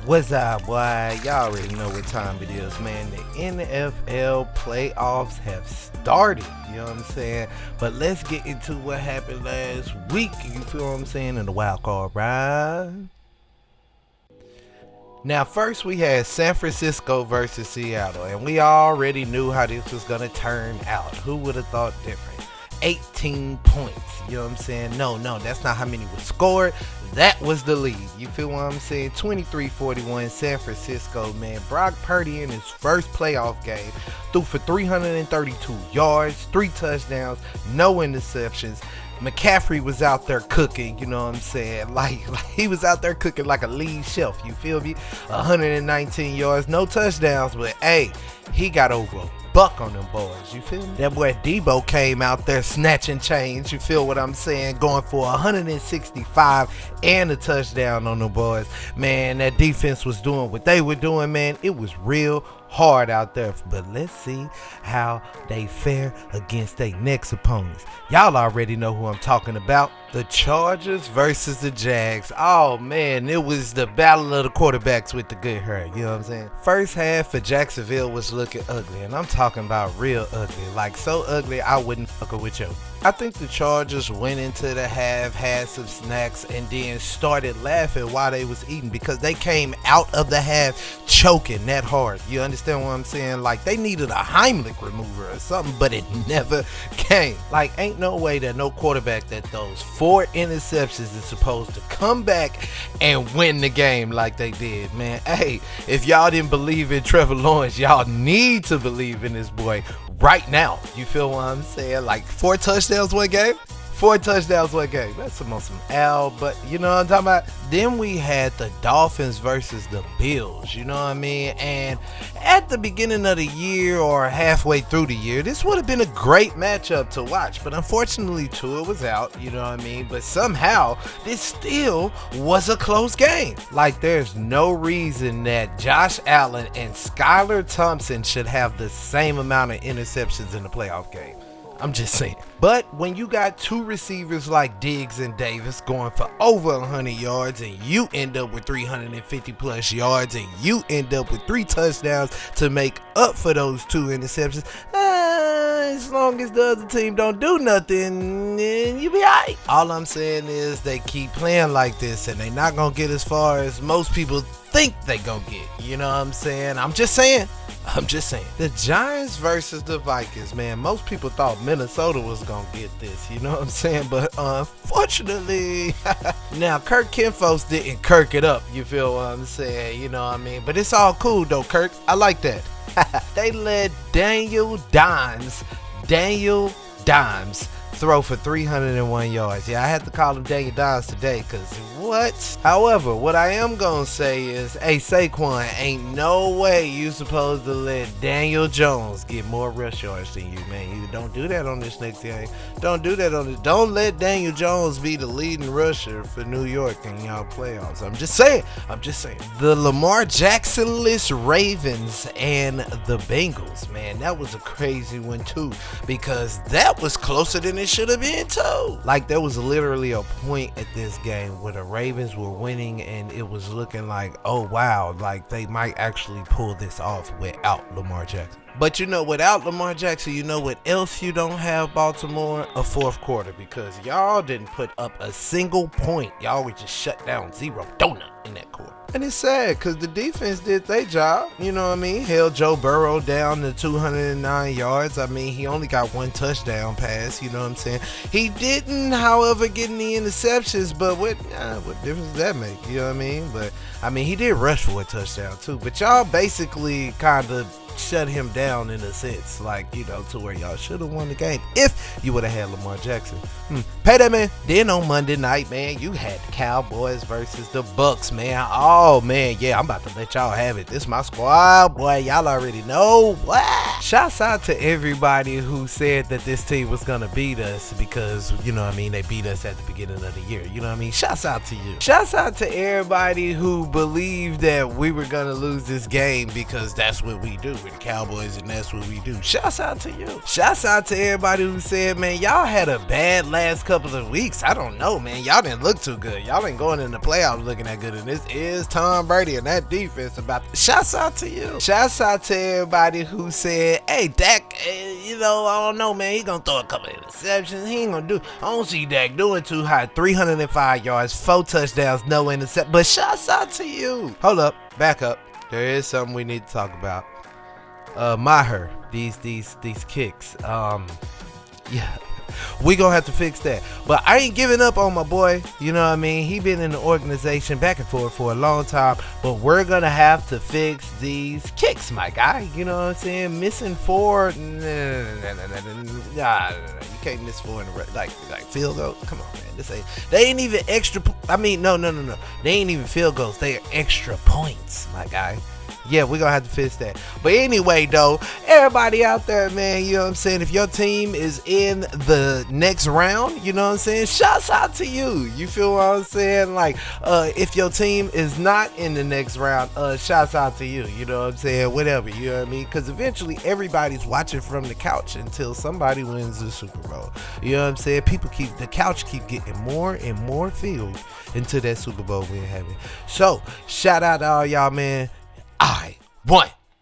What's up, boy? Y'all already know what time it is, man. The NFL playoffs have started, you know what I'm saying? But let's get into what happened last week, you feel what I'm saying, in the wild card round. Now, first we had San Francisco versus Seattle, and we already knew how this was going to turn out. Who would have thought different? 18 points, you know what I'm saying? No, that's not how many were scored. That was the lead, you feel what I'm saying? 23-41 San Francisco, man. Brock Purdy in his first playoff game threw for 332 yards, 3 touchdowns, no interceptions. McCaffrey was out there cooking, you know what I'm saying? Like he was out there cooking like a lead chef, you feel me? 119 yards, no touchdowns, but hey, he got over a buck on them boys, you feel me? That boy Debo came out there snatching chains, you feel what I'm saying? Going for 165 and a touchdown on the boys. Man, that defense was doing what they were doing, man. It was real hard out there, but let's see how they fare against their next opponents. Y'all already know who I'm talking about. The Chargers versus the Jags. Oh man, it was the battle of the quarterbacks with the good hair, you know what I'm saying? First half for Jacksonville was looking ugly, and I'm talking about real ugly, like so ugly I wouldn't fuck with you. I think the Chargers went into the half, had some snacks, and then started laughing while they was eating because they came out of the half choking that hard. You understand what I'm saying? Like they needed a Heimlich remover or something, but it never came. Like ain't no way that no quarterback that throws 4 interceptions is supposed to come back and win the game like they did, man. Hey, if y'all didn't believe in Trevor Lawrence, y'all need to believe in this boy right now. You feel what I'm saying? Like 4 touchdowns one game? 4 touchdowns one game. That's some L, but you know what I'm talking about? Then we had the Dolphins versus the Bills, you know what I mean? And at the beginning of the year or halfway through the year, this would have been a great matchup to watch, but unfortunately Tua was out, you know what I mean? But somehow this still was a close game. Like there's no reason that Josh Allen and Skylar Thompson should have the same amount of interceptions in the playoff game. I'm just saying. But when you got 2 receivers like Diggs and Davis going for over 100 yards and you end up with 350 plus yards and you end up with 3 touchdowns to make up for those 2 interceptions, as long as the other team don't do nothing, then you be alright. All I'm saying is they keep playing like this and they not gonna get as far as most people think they gonna get. You know what I'm saying? I'm just saying. The Giants versus the Vikings, man. Most people thought Minnesota was gonna get this, you know what I'm saying? But unfortunately, now Kirk Kinfos didn't Kirk it up, you feel what I'm saying? You know what I mean? But it's all cool though, Kirk. I like that. They let Daniel Dimes throw for 301 yards. Yeah, I had to call him Daniel Dimes today because what? However, what I am going to say is, hey, Saquon, ain't no way you supposed to let Daniel Jones get more rush yards than you, man. You don't do that on this next game. Don't do that on this. Don't let Daniel Jones be the leading rusher for New York in y'all playoffs. I'm just saying. The Lamar Jackson-less Ravens and the Bengals, man, that was a crazy one too because that was closer than it should have been too. Like there was literally a point at this game where the Ravens were winning and it was looking like, oh wow, like they might actually pull this off without Lamar Jackson. But you know, without Lamar Jackson, you know what else you don't have, Baltimore? A fourth quarter, because y'all didn't put up a single point. Y'all were just shut down, 0 donut in that quarter. And it's sad because the defense did their job, you know what I mean? Held Joe Burrow down to 209 yards. I mean, he only got 1 touchdown pass, you know what I'm saying? He didn't, however, get any interceptions, but what difference does that make, you know what I mean? But, I mean, he did rush for a touchdown too, but y'all basically kind of shut him down in a sense, like, you know, to where y'all should have won the game if you would have had Lamar Jackson. Pay that, man. Then on Monday night, man, you had the Cowboys versus the Bucks, man. Oh man, yeah, I'm about to let y'all have it. This is my squad, boy. Y'all already know what. Shouts out to everybody who said that this team was gonna beat us because, you know what I mean, they beat us at the beginning of the year. You know what I mean? Shouts out to you. Shouts out to everybody who believed that we were gonna lose this game because that's what we do. for the Cowboys, and that's what we do. Shouts out to you. Shouts out to everybody who said, man, y'all had a bad last couple of weeks. I don't know, man. Y'all didn't look too good. Y'all ain't going in the playoffs looking that good. And this is Tom Brady and that defense about. Shouts out to you. Shouts out to everybody who said, hey, Dak, I don't know, man. He gonna throw a couple of interceptions. He ain't gonna do. I don't see Dak doing too high. 305 yards, 4 touchdowns, no intercept. But shouts out to you. Hold up, back up. There is something we need to talk about. Maher, these kicks. Yeah. We gonna have to fix that. But I ain't giving up on my boy. You know what I mean? He been in the organization back and forth for a long time. But we're gonna have to fix these kicks, my guy. You know what I'm saying? Missing 4. Nah, you can't miss 4 in a row. Like field goal. Come on, man. They ain't even extra. No. They ain't even field goals. They are extra points, my guy. Yeah, we're going to have to fix that. But anyway, though, everybody out there, man, you know what I'm saying? If your team is in the next round, you know what I'm saying? Shouts out to you. You feel what I'm saying? Like, if your team is not in the next round, shouts out to you. You know what I'm saying? Whatever, you know what I mean? Because eventually everybody's watching from the couch until somebody wins the Super Bowl. You know what I'm saying? The couch keep getting more and more filled until that Super Bowl we're having. So, shout out to all y'all, man. I won.